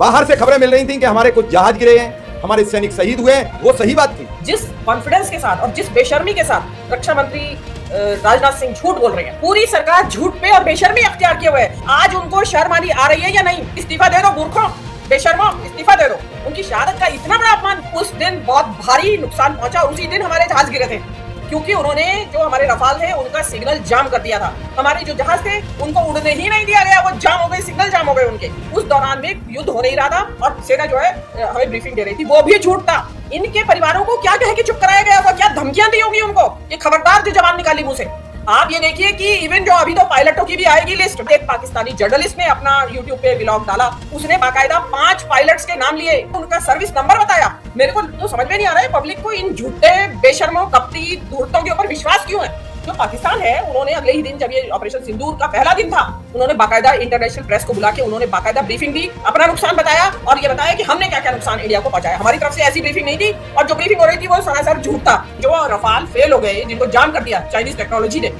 बाहर से खबरें मिल रही थी कि हमारे कुछ जहाज गिरे हैं, हमारे सैनिक शहीद हुए हैं। वो सही बात थी। जिस कॉन्फिडेंस के साथ और जिस बेशर्मी के साथ रक्षा मंत्री राजनाथ सिंह झूठ बोल रहे हैं, पूरी सरकार झूठ पे और बेशर्मी अख्तियार किए हुए है। आज उनको शर्म आनी आ रही है या नहीं? इस्तीफा दे दो मूर्खों, बेशर्मो, इस्तीफा दे दो। उनकी शहादत का इतना बड़ा अपमान, उस दिन बहुत भारी नुकसान पहुंचा। उसी दिन हमारे जहाज गिरे थे क्योंकि उन्होंने जो हमारे रफाल थे उनका सिग्नल जाम कर दिया था। हमारे जो जहाज थे उनको उड़ने ही नहीं दिया गया, वो जाम हो गए, सिग्नल जाम हो गए उनके। उस दौरान में युद्ध हो नहीं रहा था और सेना जो है हमें ब्रीफिंग दे रही थी, वो भी झूठ था। इनके परिवारों को क्या कह के चुप कराया गया होगा, क्या धमकियां दी होंगी उनको? ये खबरदार जो जवान निकाली मुंह से। आप ये देखिए कि इवन जो अभी तो पायलटों की भी आएगी लिस्ट। एक पाकिस्तानी जर्नलिस्ट ने अपना YouTube पे व्लॉग डाला, उसने बाकायदा 5 पायलट्स के नाम लिए, उनका सर्विस नंबर बताया। मेरे को तो समझ में नहीं आ रहा है पब्लिक को इन झूठे बेशर्मों कपटी धूर्तों के ऊपर विश्वास क्यों है। जो पाकिस्तान है उन्होंने अगले ही दिन, जब ये ऑपरेशन सिंदूर का पहला दिन था, उन्होंने बाकायदा इंटरनेशनल प्रेस को बुला के उन्होंने बाकायदा ब्रीफिंग दी, अपना नुकसान बताया और ये बताया कि हमने क्या क्या नुकसान इंडिया को पहुंचाया। हमारी तरफ से ऐसी ब्रीफिंग नहीं थी और जो ब्रीफिंग हो रही थी वो सरासर झूठ था। जो रफाल फेल हो गए, जिनको जाम कर दिया चाइनीज टेक्नोलॉजी ने,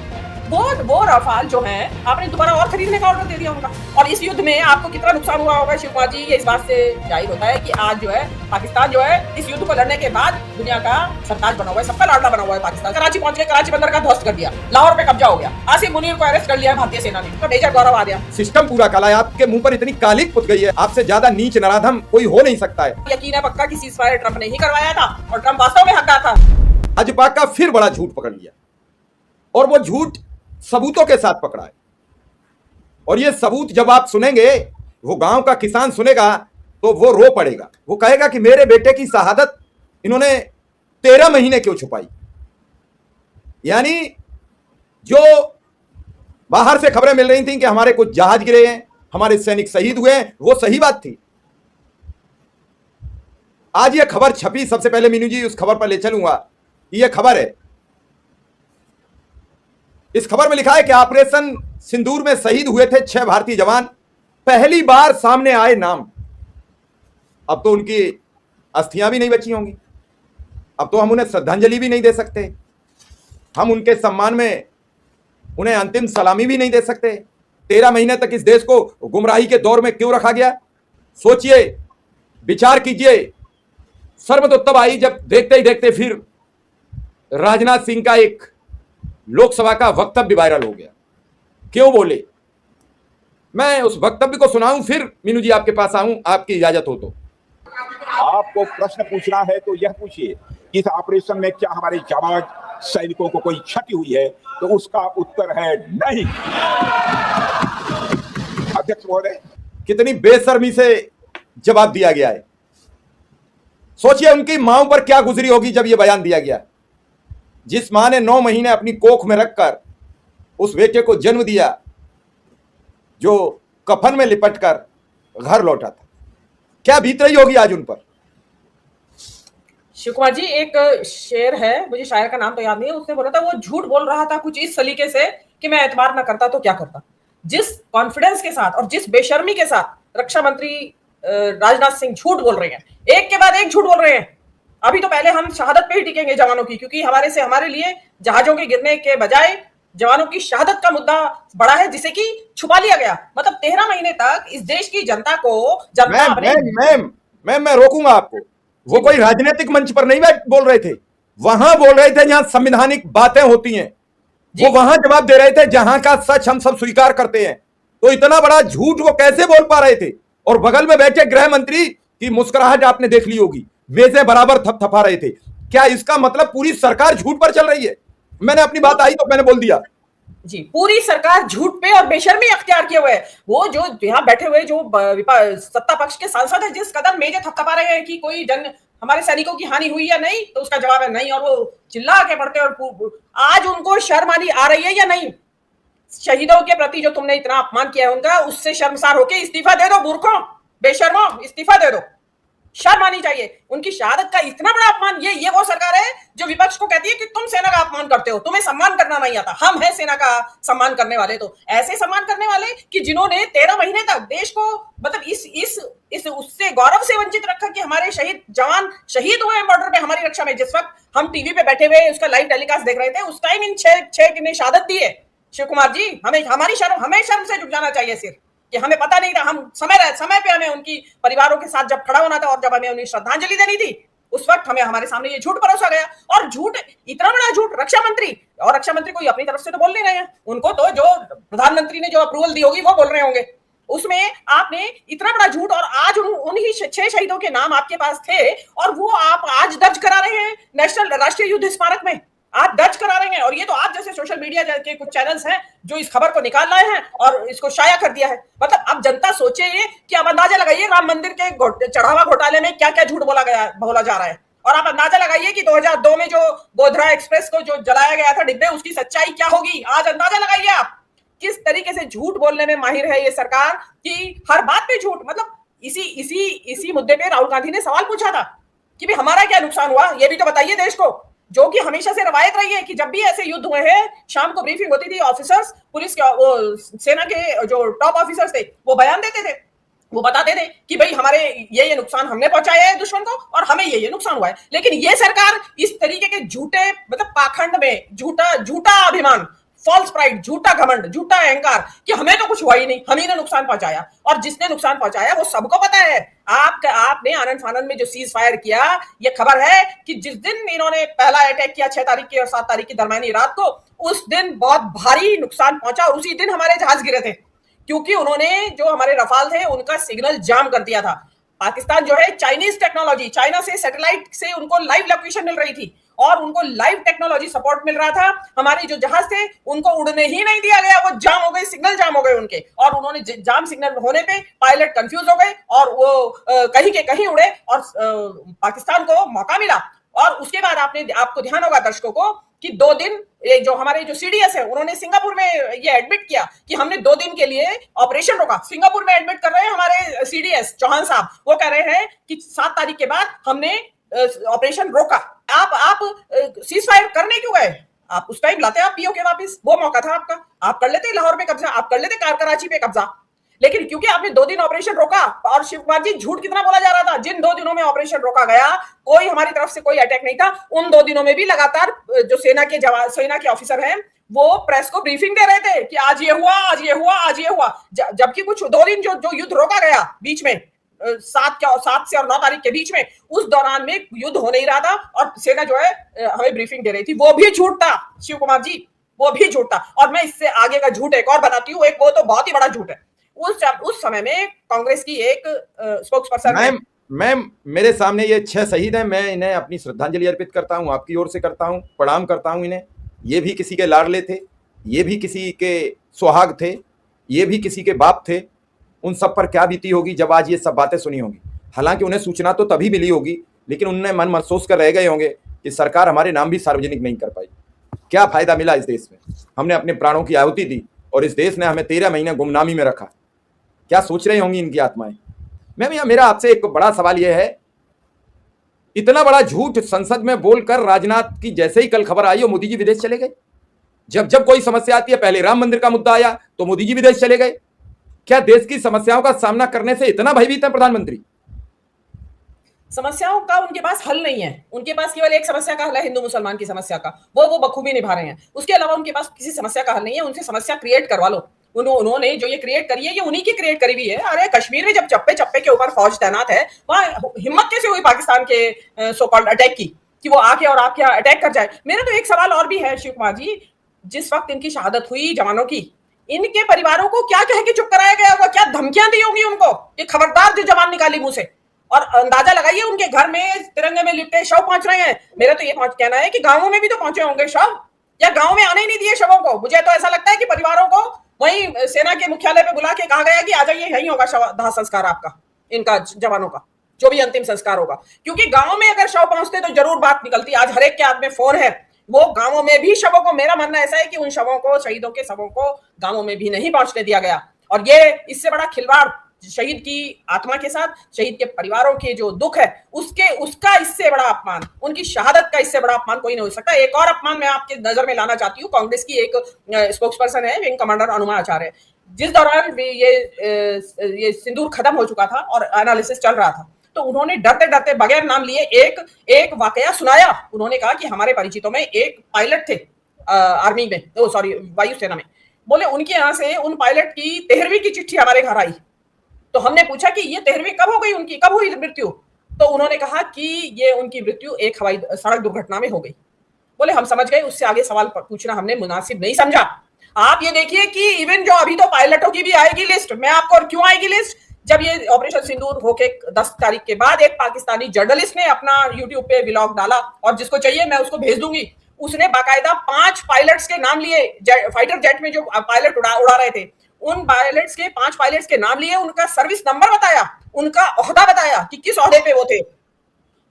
वो रफाल जो है आपने दोबारा और खरीदने का ऑर्डर दे दिया उनका। और इस युद्ध में आपको कितना नुकसान हुआ होगा शिव कुमार जी, ये इस बात से जाहिर होता है कि आज जो है पाकिस्तान जो है इस युद्ध को लड़ने के बाद दुनिया का सरताज बना हुआ है, सबका लाडला बना हुआ है। पाकिस्तान कराची पहुंच गए, कराची बंदर का ध्वस्त कर दिया, लाहौर पे कब्जा हो गया, आसिम मुनीर को अरेस्ट कर लिया भारतीय सेना ने, तो मेजर गौरव आ गया। सिस्टम पूरा काला है, आपके मुंह पर इतनी कालिक पुत गई है, आपसे ज्यादा नीच नराधम कोई हो नहीं सकता है। यकीन है पक्का कि सीज़फायर ट्रंप ने ही करवाया था और ट्रंप वास्तव में हकदार था। भाजपा का फिर बड़ा झूठ पकड़ लिया और वो झूठ सबूतों के साथ पकड़ा है। और ये सबूत जब आप सुनेंगे, वो गांव का किसान सुनेगा तो वो रो पड़ेगा। वो कहेगा कि मेरे बेटे की शहादत इन्होंने 13 महीने क्यों छुपाई। यानी जो बाहर से खबरें मिल रही थी कि हमारे कुछ जहाज गिरे हैं, हमारे सैनिक शहीद हुए हैं, वो सही बात थी। आज ये खबर छपी, सबसे पहले मीनू जी उस खबर पर ले चलूंगा। ये खबर है, इस खबर में लिखा है कि ऑपरेशन सिंदूर में शहीद हुए थे 6 भारतीय जवान, पहली बार सामने आए नाम। अब तो उनकी अस्थियां भी नहीं बची होंगी, अब तो हम उन्हें श्रद्धांजलि भी नहीं दे सकते, हम उनके सम्मान में उन्हें अंतिम सलामी भी नहीं दे सकते। 13 महीने तक इस देश को गुमराही के दौर में क्यों रखा गया? सोचिए, विचार कीजिए। शर्म तो तब आई जब देखते ही देखते फिर राजनाथ सिंह का एक लोकसभा का वक्तव्य वायरल हो गया। क्यों बोले? मैं उस वक्तव्य को सुनाऊं, फिर मीनू जी आपके पास आऊं, आपकी इजाजत हो तो। आपको प्रश्न पूछना है तो यह पूछिए कि इस ऑपरेशन में क्या हमारे जाबाज सैनिकों को कोई क्षति हुई है, तो उसका उत्तर है नहीं। अध्यक्ष महोदय, कितनी बेशर्मी से जवाब दिया गया है। सोचिए उनकी मांओं पर क्या गुजरी होगी जब यह बयान दिया गया। जिस मां ने 9 महीने अपनी कोख में रखकर उस बेटे को जन्म दिया, जो कफन में लिपटकर घर लौटा था, क्या बीत रही होगी आज उन पर। शिव कुमार जी, एक शेर है, मुझे शायर का नाम तो याद नहीं है, उसने बोला था, वो झूठ बोल रहा था कुछ इस सलीके से कि मैं एतबार ना करता तो क्या करता। जिस कॉन्फिडेंस के साथ और जिस बेशर्मी के साथ रक्षा मंत्री राजनाथ सिंह झूठ बोल रहे हैं, एक के बाद एक झूठ बोल रहे हैं। अभी तो पहले हम शहादत पे ही टिकेंगे जवानों की, क्योंकि हमारे लिए जहाजों के गिरने के बजाय जवानों की शहादत का मुद्दा बड़ा है, जिसे कि छुपा लिया गया। मतलब 13 महीने तक इस देश की जनता को मैं रोकूंगा आपको। वो कोई राजनीतिक मंच पर नहीं बोल रहे थे, वहां बोल रहे थे जहां संवैधानिक बातें होती हैं। वो वहां जवाब दे रहे थे जहां का सच हम सब स्वीकार करते हैं। तो इतना बड़ा झूठ वो कैसे बोल पा रहे थे? और बगल में बैठे गृह मंत्री की मुस्कुराहट आपने देख ली होगी, मेजें बराबर थपथपा रहे थे। क्या इसका मतलब पूरी सरकार झूठ पर चल रही है? मैंने अपनी बात आई तो मैंने बोल दिया जी, पूरी सरकार झूठ पे और बेशर्मी अख्तियार किए हुए है। वो जो यहाँ बैठे हुए जो सत्ता पक्ष के सांसद है, जिस कदर मेजे थपथपा रहे हैं कि कोई हमारे सैनिकों की हानि हुई या नहीं, तो उसका जवाब है नहीं, और वो चिल्ला के पड़ते। और आज उनको शर्म आनी आ रही है या नहीं? शहीदों के प्रति जो तुमने इतना अपमान किया है उनका, उससे शर्मसार होके इस्तीफा दे दो मूर्खों, बेशर्मो, इस्तीफा दे दो। शर्म आनी चाहिए। उनकी शहादत का इतना बड़ा अपमान, ये वो सरकार है जो विपक्ष को कहती है कि तुम सेना का अपमान करते हो, तुम्हें सम्मान करना नहीं आता। हम हैं सेना का सम्मान करने वाले, तो ऐसे सम्मान करने वाले कि जिन्होंने 13 महीने तक देश को मतलब इस उससे गौरव से वंचित रखा कि हमारे शहीद जवान शहीद हुए बॉर्डर पे हमारी रक्षा में। जिस वक्त हम टीवी पे बैठे हुए उसका लाइव टेलीकास्ट देख रहे थे, उस टाइम इन 6 ने शहादत दी है। शिव कुमार जी, हमें शर्म से झुक जाना चाहिए सिर। कि हमें पता नहीं था, हम समय पे हमें उनकी परिवारों के साथ जब खड़ा होना था और जब हमें उन्हें श्रद्धांजलि देनी थी, उस वक्त हमें हमारे सामने ये झूठ परोसा गया। और झूठ, इतना बड़ा झूठ, रक्षा मंत्री कोई अपनी तरफ से तो बोल नहीं रहे हैं, उनको तो जो प्रधानमंत्री ने जो अप्रूवल दी होगी वो बोल रहे होंगे, उसमें आपने इतना बड़ा झूठ। और आज उन्हीं 6 शहीदों के नाम आपके पास थे और वो आप आज दर्ज करा रहे हैं नेशनल राष्ट्रीय युद्ध स्मारक में, आप दर्ज करा रहे हैं। और ये तो आप जैसे सोशल मीडिया के कुछ चैनल्स हैं जो इस खबर को निकाल लाए हैं और इसको शाया कर दिया है। मतलब अब जनता सोचे ये कि अब अंदाजा लगाइए राम मंदिर के चढ़ावा घोटाले में क्या क्या झूठ बोला जा रहा है, और आप अंदाजा लगाइए कि 2002 में जो गोधरा एक्सप्रेस को जो जलाया गया था डिब्बे, उसकी सच्चाई क्या होगी। आज अंदाजा लगाइए आप किस तरीके से झूठ बोलने में माहिर है ये सरकार कि हर बात पे झूठ। मतलब इसी मुद्दे पे राहुल गांधी ने सवाल पूछा था कि भाई हमारा क्या नुकसान हुआ, ये भी तो बताइए देश को, जो कि हमेशा से रवायत रही है कि जब भी ऐसे युद्ध हुए हैं शाम को ब्रीफिंग होती थी, ऑफिसर्स, पुलिस के, वो सेना के जो टॉप ऑफिसर्स थे वो बयान देते थे, वो बताते थे कि भाई हमारे ये नुकसान हमने पहुंचाया है दुश्मन को और हमें ये नुकसान हुआ है। लेकिन ये सरकार इस तरीके के झूठे, मतलब पाखंड में झूठा अभिमान, फॉल्स प्राइड, झूठा घमंड, झूठा अहंकार कि हमें तो कुछ हुआ ही नहीं, हम ही ने नुकसान पहुंचाया, और जिसने नुकसान पहुंचाया वो सबको पता है। आपने आनंद फानन में जो सीज फायर किया, ये खबर है कि जिस दिन इन्होंने पहला अटैक किया 6 तारीख की और 7 तारीख की दरमियानी रात को, उस दिन बहुत भारी नुकसान पहुंचा और उसी दिन हमारे जहाज गिरे थे, क्योंकि उन्होंने जो हमारे रफाल थे उनका सिग्नल जाम कर दिया था। पाकिस्तान जो है चाइनीज टेक्नोलॉजी, चाइना से सैटेलाइट से उनको लाइव लोकेशन मिल रही थी और उनको लाइव टेक्नोलॉजी सपोर्ट मिल रहा था। हमारे जो जहाज थे उनको उड़ने ही नहीं दिया गया, वो जाम हो गए, सिग्नल जाम हो गए उनके, और उन्होंने जाम सिग्नल होने पे पायलट कंफ्यूज हो गए और वो कहीं के कहीं उड़े और पाकिस्तान को मौका मिला। और उसके बाद आपको ध्यान होगा दर्शकों को कि 2 दिन ये जो हमारे जो सीडीएस है उन्होंने सिंगापुर में ये एडमिट किया कि हमने 2 दिन के लिए ऑपरेशन रोका। सिंगापुर में एडमिट कर रहे हैं हमारे सीडीएस चौहान साहब, वो कह रहे हैं कि 7 तारीख के बाद हमने ऑपरेशन रोका। आप सीज फायर करने क्यों गए? आप उस टाइम लाते आप पीओके वापस, वो मौका था आपका, आप कर लेते लाहौर पे कब्जा, आप कर लेते कराची पे कब्जा। लेकिन क्योंकि आपने 2 दिन ऑपरेशन रोका, और शिव कुमार जी झूठ कितना बोला जा रहा था, जिन 2 दिनों में ऑपरेशन रोका गया कोई हमारी तरफ से कोई अटैक नहीं था, उन 2 दिनों में भी लगातार जो सेना के ऑफिसर हैं वो प्रेस को ब्रीफिंग दे रहे थे कि आज ये हुआ, आज ये हुआ, आज ये हुआ। जबकि कुछ 2 दिन जो युद्ध रोका गया बीच में 7 से और 9 तारीख के बीच में, उस दौरान में युद्ध हो नहीं रहा था और सेना जो है हमें ब्रीफिंग दे रही थी, वो भी झूठ था शिव कुमार जी, वो भी झूठ था। और मैं इससे आगे का झूठ एक और बताती हूँ, वो तो बहुत ही बड़ा झूठ है। उस समय में कांग्रेस की एक स्पोक्सपर्सन, मैम मेरे सामने ये 6 शहीद हैं, मैं इन्हें अपनी श्रद्धांजलि अर्पित करता हूं, आपकी ओर से करता हूं, प्रणाम करता हूं इन्हें। ये भी किसी के लाडले थे, ये भी किसी के सुहाग थे, ये भी किसी के बाप थे। उन सब पर क्या बीती होगी जब आज ये सब बातें सुनी होंगी। हालांकि उन्हें सूचना तो तभी मिली होगी, लेकिन उन्हें मन महसूस कर रह गए होंगे कि सरकार हमारे नाम भी सार्वजनिक नहीं कर पाई। क्या फायदा मिला इस देश में? हमने अपने प्राणों की आहुति दी और इस देश ने हमें 13 महीने गुमनामी में रखा। क्या सोच रही होंगी इनकी आत्माएं? मैम मेरा आपसे एक बड़ा सवाल यह है, इतना बड़ा झूठ संसद में बोलकर राजनाथ की जैसे ही कल खबर आई और मोदी जी विदेश चले गए। जब कोई समस्या आती है, पहले राम मंदिर का मुद्दा आया तो मोदी जी विदेश चले गए। क्या देश की समस्याओं का सामना करने से इतना भयभीत है प्रधानमंत्री? समस्याओं का उनके पास हल नहीं है, उनके पास केवल एक समस्या का हल है, हिंदू मुसलमान की समस्या का, वो बखूबी निभा रहे हैं। उसके अलावा उनके पास किसी समस्या का हल नहीं है। उनसे समस्या क्रिएट करवा लो। उन्होंने जो ये क्रिएट करी है ये उन्हीं की क्रिएट करी हुई है। अरे कश्मीर में जब चप्पे चप्पे के ऊपर फौज तैनात है, वहां हिम्मत कैसे हुई पाकिस्तान के सो कॉल्ड अटैक की कि वो आके और आपके अटैक कर जाए? मेरा तो एक सवाल और भी है शिव कुमार जी, जिस वक्त इनकी शहादत हुई जवानों की, इनके परिवारों को क्या कह के चुप कराया गया होगा? क्या धमकियां दी होंगी उनको कि खबरदार जो जवान निकाली मुंह से? और अंदाजा लगाइए उनके घर में तिरंगे में लिपटे शव पहुंच रहे हैं। मेरा तो ये कहना है कि गांवों में भी तो पहुंचे होंगे शव, या गांव में आने ही नहीं दिए शवों को। मुझे तो ऐसा लगता है कि परिवारों को वहीं सेना के मुख्यालय पे बुला के कहा गया कि आ जाइए, यहीं होगा शव दाह संस्कार आपका, इनका जवानों का जो भी अंतिम संस्कार होगा। क्योंकि गांव में अगर शव पहुंचते तो जरूर बात निकलती। आज हर एक के हाथ में फोन है, वो गांवों में भी शवों को, मेरा मानना ऐसा है कि उन शवों को, शहीदों के शवों को गांवों में भी नहीं पहुंचने दिया गया। और ये इससे बड़ा खिलवाड़ शहीद की आत्मा के साथ, शहीद के परिवारों के जो दुख है उसका इससे बड़ा अपमान, उनकी शहादत का इससे बड़ा अपमान कोई नहीं हो सकता। एक और अपमान मैं आपके नजर में लाना चाहती हूँ। कांग्रेस की एक स्पोक्सपर्सन है, विंग कमांडर अनुमा आचार्य, जिस दौरान ये सिंदूर खत्म हो चुका था और एनालिसिस चल रहा था, तो उन्होंने डरते डरते बगैर नाम लिए एक वाकया सुनाया। उन्होंने कहा कि हमारे परिचितों में एक पायलट थे आर्मी में, सॉरी वायुसेना में, बोले उनके यहाँ से उन पायलट की 13वीं की चिट्ठी हमारे घर आई। तो हमने पूछा कि ये 13वीं कब हो गई, उनकी कब हुई मृत्यु? तो उन्होंने कहा कि ये उनकी मृत्यु एक हवाई सड़क दुर्घटना में हो गई। बोले हम समझ गए, उससे आगे सवाल पूछना हमने मुनासिब नहीं समझा। आप ये देखिए कि इवन जो अभी तो पायलटों की भी आएगी लिस्ट, मैं आपको, और क्यों आएगी लिस्ट, जब ये ऑपरेशन सिंदूर होके 10 तारीख के बाद एक पाकिस्तानी जर्नलिस्ट ने अपना यूट्यूब पे व्लॉग डाला, और जिसको चाहिए मैं उसको भेज दूंगी, उसने बाकायदा 5 पायलट्स के नाम लिए, फाइटर जेट में जो पायलट उड़ा रहे थे, उन पायलट्स के 5 पायलट्स के नाम लिए, उनका सर्विस नंबर बताया, उनका ओहदा बताया कि किस ओहदे पे वो थे।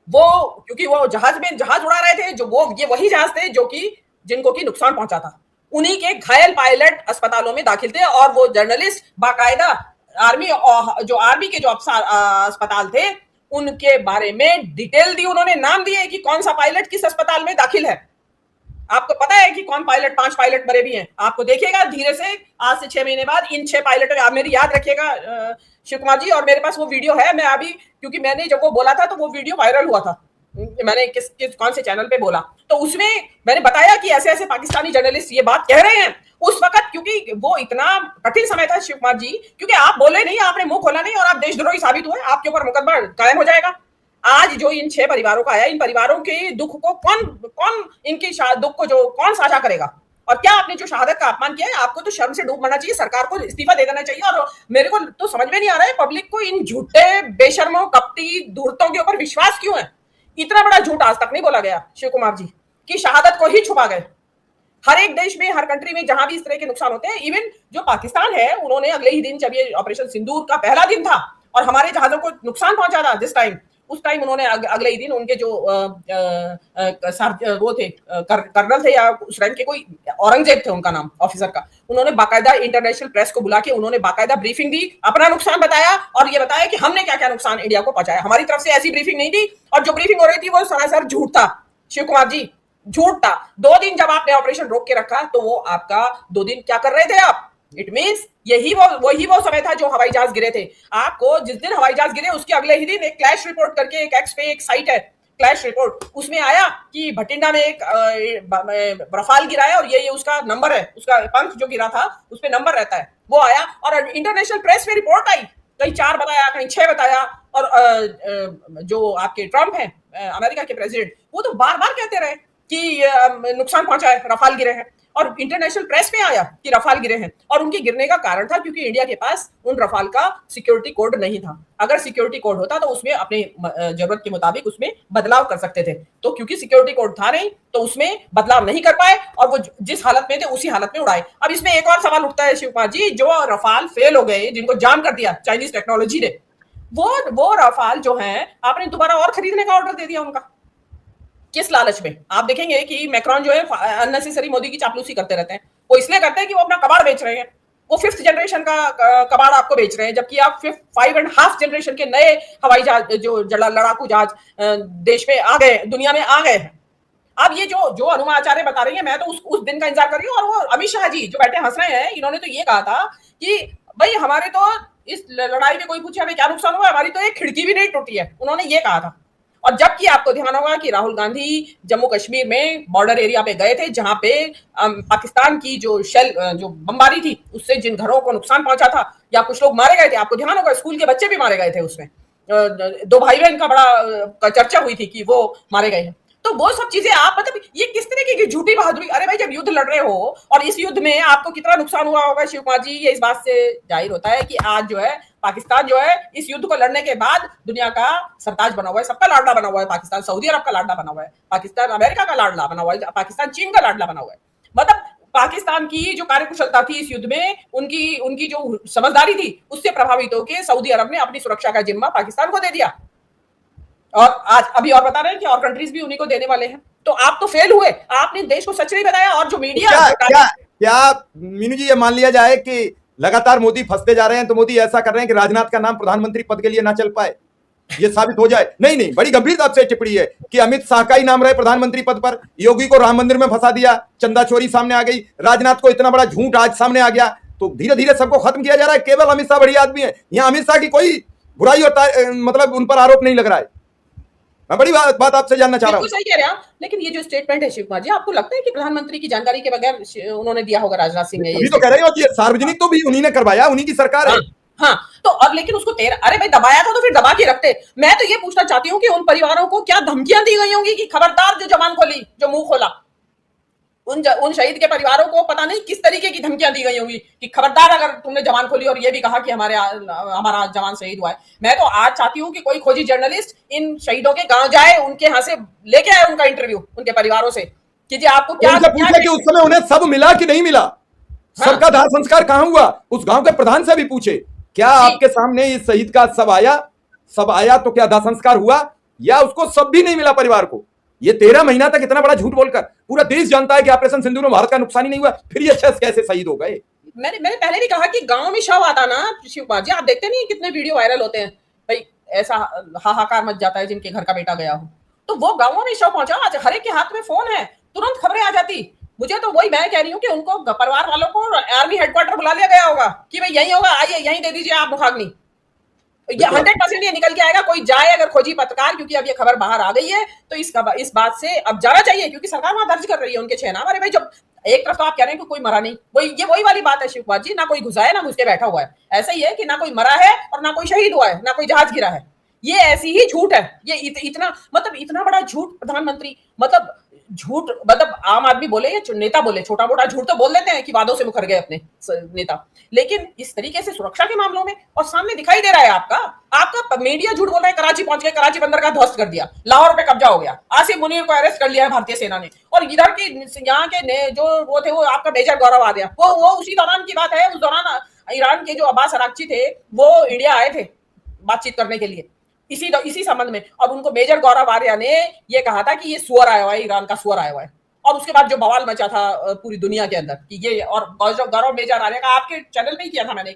वो क्योंकि वो जहाज उड़ा रहे थे, जो ये वही जहाज थे जो कि जिनको की नुकसान पहुंचा था, उन्हीं के घायल पायलट अस्पतालों में दाखिल थे। और वो जर्नलिस्ट बाकायदा आर्मी के जो अस्पताल थे उनके बारे में डिटेल दी, उन्होंने नाम दिए कि कौन सा पायलट किस अस्पताल में दाखिल है। आपको पता है कि कौन पायलट, 5 पायलट मरे भी हैं। आपको देखिएगा धीरे से आज से 6 महीने बाद इन 6 पायलट, आप मेरी याद रखिएगा शिव कुमार जी, और मेरे पास वो वीडियो है, मैं अभी, क्योंकि मैंने जब वो बोला था तो वो वीडियो वायरल हुआ था, मैंने कौन से चैनल पे बोला, तो उसमें मैंने बताया कि ऐसे ऐसे पाकिस्तानी जर्नलिस्ट ये बात कह रहे हैं उस वक्त, क्योंकि वो इतना कठिन समय था शिव कुमार जी, क्योंकि आप बोले नहीं, आपने मुंह खोला नहीं, और आप देशद्रोही साबित हुए, आपके ऊपर मुकदमा कायम हो जाएगा। आज जो इन 6 परिवारों का आया, इन परिवारों के दुख को कौन इनकी दुख को जो कौन साझा करेगा? और क्या आपने जो शहादत का अपमान किया है, आपको तो शर्म से डूब मरना चाहिए, सरकार को इस्तीफा दे देना चाहिए। और मेरे को तो समझ में नहीं आ रहा है पब्लिक को इन झूठे बेशर्मों कपटी धूर्तों के ऊपर विश्वास क्यों है। इतना बड़ा झूठ आज तक नहीं बोला गया शिव कुमार जी, की शहादत को ही छुपा गए। हर एक देश में, हर कंट्री में जहां भी इस तरह के नुकसान होते हैं, इवन जो पाकिस्तान है, उन्होंने अगले ही दिन, जब ये ऑपरेशन सिंदूर का पहला दिन था और हमारे जहाजों को नुकसान पहुंचा था जिस टाइम, उस टाइम उन्होंने अगले ही दिन उनके जो वो थे, कर्नल थे या उस रैंक के कोई, औरंगजेब थे उनका नाम ऑफिसर का, उन्होंने बाकायदा इंटरनेशनल प्रेस को बुला के उन्होंने बाकायदा ब्रीफिंग दी, अपना नुकसान बताया और ये बताया कि हमने क्या क्या नुकसान इंडिया को पहुंचाया। हमारी तरफ से ऐसी ब्रीफिंग नहीं थी, और जो ब्रीफिंग हो रही थी वो सरासर झूठ था शिव कुमार जी, झूठ था। 2 दिन जब आपने ऑपरेशन रोक के रखा, तो वो आपका 2 दिन क्या कर रहे थे आप? इट मींस वही वो समय था जो हवाई जहाज गिरे थे। आपको जिस दिन हवाई जहाज गिरे उसके अगले ही दिन एक क्लैश रिपोर्ट करके, एक एक्स पे एक साइट है क्लैश रिपोर्ट, उसमें आया कि भटिंडा में एक रफाल गिरा है, और ये उसका नंबर है, उसका पंख जो गिरा था उस पे नंबर रहता है, वो आया। और इंटरनेशनल प्रेस में रिपोर्ट आई, कहीं 4 बताया, कहीं 6 बताया। और जो आपके ट्रंप है, अमेरिका के प्रेसिडेंट, वो तो बार बार कहते रहे कि नुकसान पहुंचा है, रफाल गिरे हैं, और इंटरनेशनल प्रेस में आया कि रफाल गिरे हैं। और उनके गिरने का कारण था क्योंकि इंडिया के पास उन रफाल का सिक्योरिटी कोड नहीं था। अगर सिक्योरिटी कोड होता तो उसमें अपने जरूरत के मुताबिक उसमें बदलाव कर सकते थे, तो क्योंकि सिक्योरिटी कोड था नहीं तो उसमें बदलाव नहीं कर पाए, और वो जिस हालत में थे उसी हालत में उड़ाए। अब इसमें एक और सवाल उठता है शिव कुमार जी, जो रफाल फेल हो गए, जिनको जाम कर दिया चाइनीज टेक्नोलॉजी ने, वो रफाल जो है आपने दोबारा और खरीदने का ऑर्डर दे दिया उनका, किस लालच में? आप देखेंगे कि मैक्रोन जो है अननेसेसरी मोदी की चापलूसी करते रहते हैं। वो इसलिए करते हैं कि वो अपना कबाड़ बेच रहे हैं, वो 5th जनरेशन का कबाड़ आपको बेच रहे हैं, जबकि आप 5.5 जनरेशन के नए हवाई जहाज, जो लड़ाकू जहाज देश में आ गए, दुनिया में आ गए हैं। अब ये जो अनुमा आचार्य बता रही है, मैं तो उस दिन का इंतजार कर रही हूँ। और वो अमित शाह जी जो बैठे हंस रहे हैं, इन्होंने तो ये कहा था कि भाई हमारे तो इस लड़ाई में, कोई पूछे हमें क्या नुकसान हुआ, हमारी तो एक खिड़की भी नहीं टूटी है, उन्होंने ये कहा था। और जबकि आपको ध्यान होगा कि राहुल गांधी जम्मू कश्मीर में बॉर्डर एरिया पे गए थे, जहां पे पाकिस्तान की जो जो बमबारी थी उससे जिन घरों को नुकसान पहुंचा था, या कुछ लोग मारे गए थे, आपको ध्यान होगा स्कूल के बच्चे भी मारे गए थे उसमें, 2 भाई बहन का बड़ा चर्चा हुई थी कि वो मारे गए हैं। तो वो सब चीजें आप, मतलब ये किस तरीके की झूठी बहादुरी। अरे भाई, जब युद्ध लड़ रहे हो और इस युद्ध में आपको कितना नुकसान हुआ होगा शिव कुमार जी, ये इस बात से जाहिर होता है कि आज जो है पाकिस्तान जो है इस युद्ध को लड़ने के बाद दुनिया का सरताज बना हुआ है, सबका लाडला बना हुआ है पाकिस्तान, सऊदी अरब का लाडला बना हुआ है पाकिस्तान, अमेरिका का लाडला बना हुआ है पाकिस्तान, चीन का लाडला बना हुआ है। मतलब पाकिस्तान की जो कार्यकुशलता थी इस युद्ध में, उनकी जो समझदारी थी, उससे प्रभावित होकर सऊदी अरब ने अपनी सुरक्षा का जिम्मा पाकिस्तान को दे दिया। और आज अभी और बता रहे हैं कि और कंट्रीज भी उन्हीं को देने वाले हैं। तो आप तो फेल हुए, आपने देश को सच नहीं बताया। और जो मीडिया क्या मीनू जी, ये मान लिया जाए कि लगातार मोदी फंसते जा रहे हैं, तो मोदी ऐसा कर रहे हैं कि राजनाथ का नाम प्रधानमंत्री पद के लिए ना चल पाए, ये साबित हो जाए? नहीं, बड़ी गंभीरता से टिप्पणी है कि अमित शाह का ही नाम रहे प्रधानमंत्री पद पर, योगी को राम मंदिर में फंसा दिया, चंदा चोरी सामने आ गई, राजनाथ को इतना बड़ा झूठ आज सामने आ गया, तो धीरे धीरे सबको खत्म किया जा रहा है। केवल अमित शाह बढ़िया आदमी है, यहाँ अमित शाह की कोई बुराई होता है, मतलब उन पर आरोप नहीं लग रहा है। मैं बड़ी बात आपसे जानना चाह रहा हूँ। बिल्कुल सही कह रहे हैं आप, लेकिन ये जो स्टेटमेंट है शिव कुमार जी, आपको लगता है कि प्रधानमंत्री की जानकारी के बगैर उन्होंने दिया होगा राजनाथ सिंह ने? अभी तो कह रहे हो कि ये सार्वजनिक तो भी उन्हीं ने करवाया, उन्हीं की सरकार है। हाँ, हाँ, तो अब लेकिन उसको अरे भाई दबाया था तो फिर दबा के रखते। मैं तो ये पूछना चाहती हूँ कि उन परिवारों को क्या धमकियां दी गई होंगी कि खबरदार जो जबान खोली, जो मुंह खोला, उन शहीद के परिवारों को पता नहीं किस तरीके की धमकियां दी गई होंगी कि खबरदार अगर तुमने जवान खोली और ये भी कहा कि हमारा जवान शहीद हुआ है। मैं तो आज चाहती हूं कि कोई खोजी जर्नलिस्ट इन शहीदों के गांव जाए, उनके यहाँ से लेके आए उनका इंटरव्यू उनके परिवारों से कि जी आपको क्या उनसे पूछे कि उस समय उन्हें सब मिला कि नहीं मिला, हाँ। सबका दाह संस्कार कहां हुआ, उस गांव के प्रधान से भी पूछे क्या आपके सामने इस शहीद का सब आया तो क्या दाह संस्कार हुआ, या उसको सब भी नहीं मिला परिवार को। ये 13 महीना तक इतना बड़ा झूठ बोलकर पूरा देश जानता है कि ऑपरेशन सिंदूर में भारत का नुकसान ही नहीं हुआ, फिर ये शख्स कैसे शहीद हो गए। मैंने पहले भी कहा कि गांव में शव आता ना शिव कुमार जी, आप देखते नहीं कितने वीडियो वायरल होते हैं भाई, ऐसा हाहाकार मच जाता है जिनके घर का बेटा गया हो, तो वो गांवों में शव पहुंचा। आज हर एक के हाथ में फोन है, तुरंत खबरें आ जाती। मुझे तो वही मैं कह रही हूँ कि उनको परिवार वालों को आर्मी हेडक्वार्टर बुला लिया गया होगा कि भाई यही होगा, आइए यही दे दीजिए आप मुखाग्नि। ये 100% ये निकल के आएगा। कोई जाए अगर खोजी पत्रकार, क्योंकि अब ये खबर बाहर आ गई है, तो इस बात से अब जाना चाहिए, क्योंकि सरकार वहां दर्ज कर रही है उनके 6 नाम। अरे भाई जब एक तरफ तो आप कह रहे हैं कि कोई मरा नहीं, वही वाली बात है शिव कुमार जी, ना कोई घुसा है ना घुस के बैठा हुआ है। ऐसा ही है कि ना कोई मरा है और ना कोई शहीद हुआ है, ना कोई जहाज गिरा है। ये ऐसी ही झूठ है। ये इतना बड़ा झूठ प्रधानमंत्री, मतलब झूठ, मतलब आम आदमी बोले या नेता बोले, छोटा मोटा झूठ तो बोल लेते हैं कि वादों से मुकर गए अपने नेता, लेकिन इस तरीके से सुरक्षा के मामलों में, और सामने दिखाई दे रहा है आपका मीडिया झूठ बोल रहा है। कराची पहुंच गए, कराची बंदर का ध्वस्त कर दिया, लाहौर पे कब्जा हो गया, आसिफ मुनीर को अरेस्ट कर लिया है भारतीय सेना ने, और इधर की यहाँ के जो वो थे, वो आपका मेजर गौरव आ गया। वो उसी दौरान की बात है। उस दौरान ईरान के जो अब्बास अराक्ची थे वो इंडिया आए थे बातचीत करने के लिए इसी संबंध में, और उनको मेजर गौरव आर्या ने ये कहा था कि ये सुअर आया हुआ है, ईरान का सुअर आया हुआ है। और उसके बाद जो बवाल मचा था पूरी दुनिया के अंदर कि ये, और गौरव मेजर आर्या का आपके चैनल पे ही किया था मैंने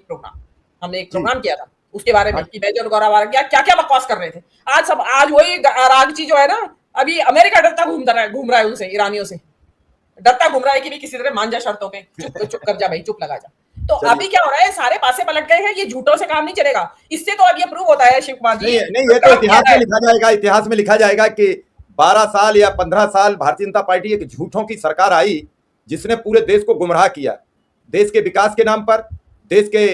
हमने एक प्रोग्राम किया था उसके बारे में कि मेजर गौरव आर्या क्या बकवास कर रहे थे। आज वही अरागची जो है ना, अभी अमेरिका डरता घूम रहा है उनसे, ईरानियों से डरता घूम रहा है कि भी किसी तरह मान जा शर्तों पे, चुप कर जा भाई, चुप लगा जा। तो अभी क्या हो रहा है, सारे पासे पलट गए हैं, ये झूठों से काम नहीं चलेगा। इससे तो अब ये प्रूव होता है शिव कुमार जी, नहीं, ये तो इतिहास में लिखा जाएगा कि 12 साल या 15 साल भारतीय जनता पार्टी एक झूठों की सरकार आई जिसने पूरे देश को गुमराह किया। देश के विकास के नाम पर, देश के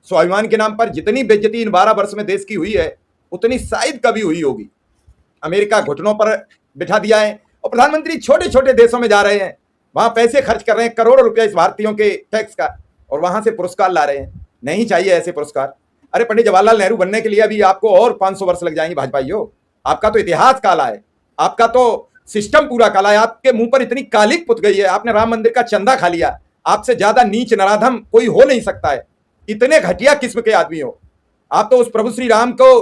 स्वाभिमान के नाम पर जितनी बेइज्जती इन 12 वर्ष में देश की हुई है, उतनी शायद कभी हुई होगी। अमेरिका घुटनों पर बिठा दिया है, और प्रधानमंत्री छोटे छोटे देशों में जा रहे हैं, वहां पैसे खर्च कर रहे हैं, करोड़ों रुपया इस भारतीयों के टैक्स का, और वहां से पुरस्कार ला रहे हैं। नहीं चाहिए ऐसे पुरस्कार। अरे पंडित जवाहरलाल नेहरू बनने के लिए अभी आपको और 500 वर्ष लग जाएंगे भाजपाइयों। आपका तो इतिहास काला है, आपका तो सिस्टम पूरा काला है, आपके मुंह पर इतनी कालिक पुत गई है, आपने राम मंदिर का चंदा खा लिया। आपसे ज्यादा नीच नराधम कोई हो नहीं सकता है, इतने घटिया किस्म के आदमी हो आप। तो उस प्रभु श्री राम को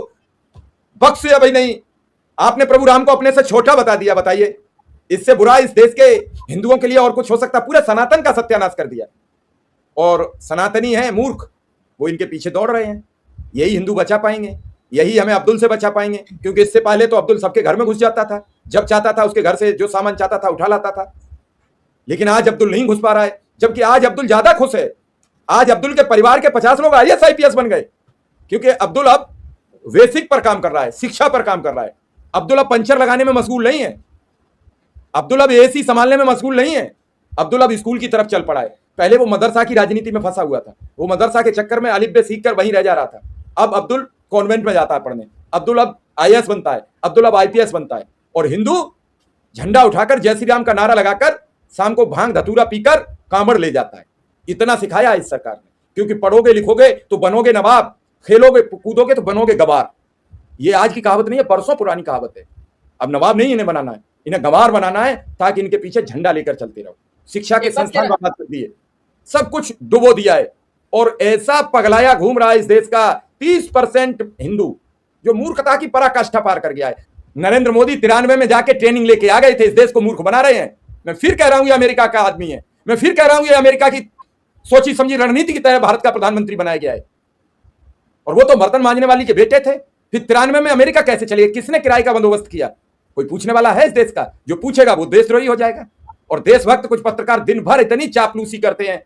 बख्श या भाई नहीं, आपने प्रभु राम को अपने से छोटा बता दिया। बताइए, इससे बुरा इस देश के हिंदुओं के लिए और कुछ हो सकता? पूरे सनातन का सत्यानाश कर दिया। और सनातनी है मूर्ख, वो इनके पीछे दौड़ रहे हैं। यही हिंदू बचा पाएंगे, यही हमें अब्दुल से बचा पाएंगे, क्योंकि इससे पहले तो अब्दुल सबके घर में घुस जाता था, जब चाहता था उसके घर से जो सामान चाहता था उठा लाता था। लेकिन आज अब्दुल नहीं घुस पा रहा है, जबकि आज अब्दुल ज्यादा खुश है। आज अब्दुल के परिवार के 50 लोग IAS IPS बन गए, क्योंकि अब्दुल अब बेसिक पर काम कर रहा है, शिक्षा पर काम कर रहा है। अब्दुल अब पंचर लगाने में मशगूल नहीं है, अब्दुल अब AC संभालने में मशगूल नहीं है, अब्दुल अब स्कूल की तरफ चल पड़ा है। पहले वो मदरसा की राजनीति में फंसा हुआ था, वो मदरसा के चक्कर में अलिफ बे सीख कर वहीं रह जा रहा था। अब अब्दुल कॉन्वेंट में जाता है पढ़ने, अब्दुल अब IAS बनता है, अब्दुल अब IPS बनता है। और हिंदू झंडा उठाकर जय श्री राम का नारा लगाकर शाम को भांग धतूरा पीकर कांवड़ ले जाता है। इतना सिखाया इस सरकार ने, क्योंकि पढ़ोगे लिखोगे तो बनोगे नवाब, खेलोगे कूदोगे तो बनोगे गवार। ये आज की कहावत नहीं है, बरसों पुरानी कहावत है। अब नवाब नहीं इन्हें बनाना है, इन्हें गवार बनाना है, ताकि इनके पीछे झंडा लेकर चलते रहो। शिक्षा के संस्थान बर्बाद कर दिए, सब कुछ डुबो दिया है। और ऐसा पगलाया घूम रहा है इस देश का 30% हिंदू, जो मूर्खता की पराकाष्ठा पार कर गया है। नरेंद्र मोदी 93 में जाके ट्रेनिंग लेके आ गए थे, इस देश को मूर्ख बना रहे हैं। मैं फिर कह रहा हूं ये अमेरिका का आदमी है, मैं फिर कह रहा हूं ये अमेरिका की सोची समझी रणनीति की तरह भारत का प्रधानमंत्री बनाया गया है। और वो तो बर्तन मांजने वाली के बेटे थे। फिर 93 में अमेरिका कैसे चले? किसने किराए का बंदोबस्त किया? कोई पूछने वाला है इस देश का? जो पूछेगा वो देशद्रोही हो जाएगा। और देशभक्त कुछ पत्रकार दिन भर इतनी चापलूसी करते हैं,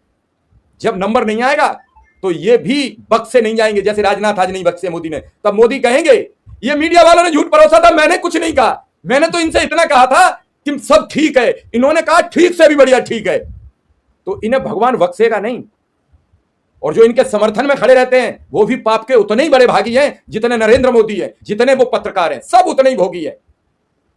जब नंबर नहीं आएगा तो ये भी बक्से नहीं जाएंगे। जैसे राजनाथ आज नहीं बक्से मोदी ने, तब मोदी कहेंगे ये मीडिया वालों ने झूठ परोसा था, मैंने कुछ नहीं कहा। मैंने तो इनसे इतना कहा था कि सब ठीक है, इन्होंने कहा ठीक से भी बढ़िया ठीक है। तो इन्हें भगवान बख्शेगा नहीं। और जो इनके समर्थन में खड़े रहते हैं वो भी पाप के उतने ही बड़े भागी हैं जितने नरेंद्र मोदी है, जितने वो पत्रकार हैं, सब उतने ही भोगी है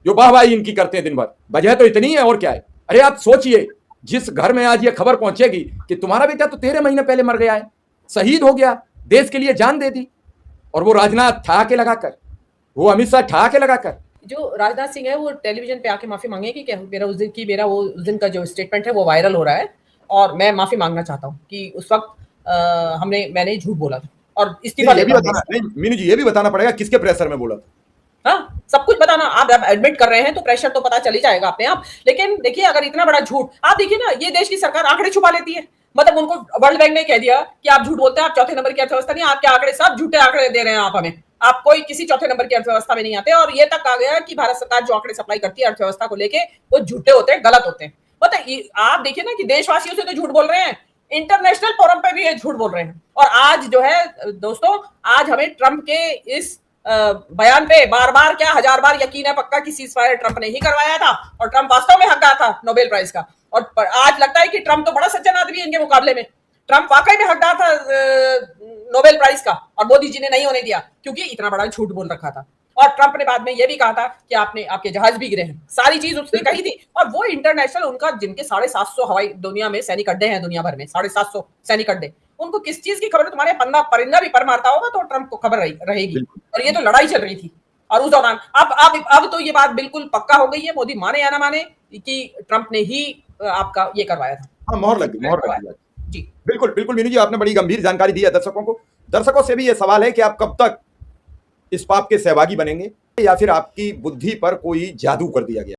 जो वाहवाही इनकी करते हैं दिन भर। वजह तो इतनी है और क्या है। अरे आप सोचिए, जिस घर में आज ये खबर पहुंचेगी कि तुम्हारा बेटा तो 13 महीने पहले मर गया है, शहीद हो गया, देश के लिए जान दे दी, और वो राजनाथ ठहाके लगाकर, वो अमित शाह ठहाके लगाकर, जो राजनाथ सिंह है वो टेलीविजन पे आके माफी मांगे कि क्या मेरा उस दिन का जो स्टेटमेंट है वो वायरल हो रहा है और मैं माफी मांगना चाहता हूँ कि उस वक्त मैंने झूठ बोला था और इस्तीफा ये भी बताना नहीं मीनू जी, ये भी बताना पड़ेगा किसके प्रेशर में बोला था। हाँ, सब कुछ बताना। आप एडमिट कर रहे हैं तो प्रेशर तो पता चल ही जाएगा अपने आप। लेकिन देखिए, अगर इतना बड़ा झूठ, आप देखिए ना, ये देश की सरकार आंकड़े छुपा लेती है। मतलब उनको वर्ल्ड बैंक ने कह दिया कि आप झूठ बोलते हैं, आप चौथे नंबर की अर्थव्यवस्था नहीं, आपके आंकड़े सब झूठे आंकड़े दे रहे हैं आप हमें, आप कोई किसी चौथे नंबर की अर्थव्यवस्था में नहीं आते। और ये तक कहा गया कि भारत सरकार जो आंकड़े सप्लाई करती है अर्थव्यवस्था को लेके वो झूठे होते हैं, गलत होते हैं। मतलब आप देखिए ना कि देशवासियों से तो झूठ बोल रहे हैं, इंटरनेशनल फोरम पे भी ये झूठ बोल रहे हैं। और आज जो है दोस्तों, आज हमें ट्रंप के इस बयान पे बार बार क्या 1000 बार यकीन है पक्का कि सीजफायर ट्रंप ने ही करवाया था और ट्रंप वास्तव में हकदार था नोबेल प्राइज का। और आज लगता है कि ट्रंप तो बड़ा सज्जन आदमी है इनके मुकाबले में, ट्रंप वाकई में हकदार था नोबेल प्राइज का, और मोदी जी ने नहीं होने दिया क्योंकि इतना बड़ा झूठ बोल रखा था। और ट्रंप ने बाद में यह भी कहा था कि आपके जहाज भी गिरे हैं, सारी चीज उसने कही थी। और वो इंटरनेशनल, उनका जिनके 750 हवाई दुनिया में सैनिक अड्डे हैं, दुनिया भर में 750 सैनिक अड्डे, उनको किस चीज की खबर? तुम्हारे परिंदा भी पर मारता होगा तो ट्रंप को खबर रहेगी। और ये तो लड़ाई चल रही थी और उस दौरान अब तो ये बात बिल्कुल पक्का हो गई है, मोदी माने या ना माने, कि ट्रंप ने ही आपका ये करवाया था। हाँ, मोहर लग गई जी बिल्कुल बिल्कुल मीनू जी, आपने बड़ी गंभीर जानकारी दी है दर्शकों को। दर्शकों से भी ये सवाल है कि आप कब तक इस पाप के सहभागी बनेंगे, या फिर आपकी बुद्धि पर कोई जादू कर दिया गया।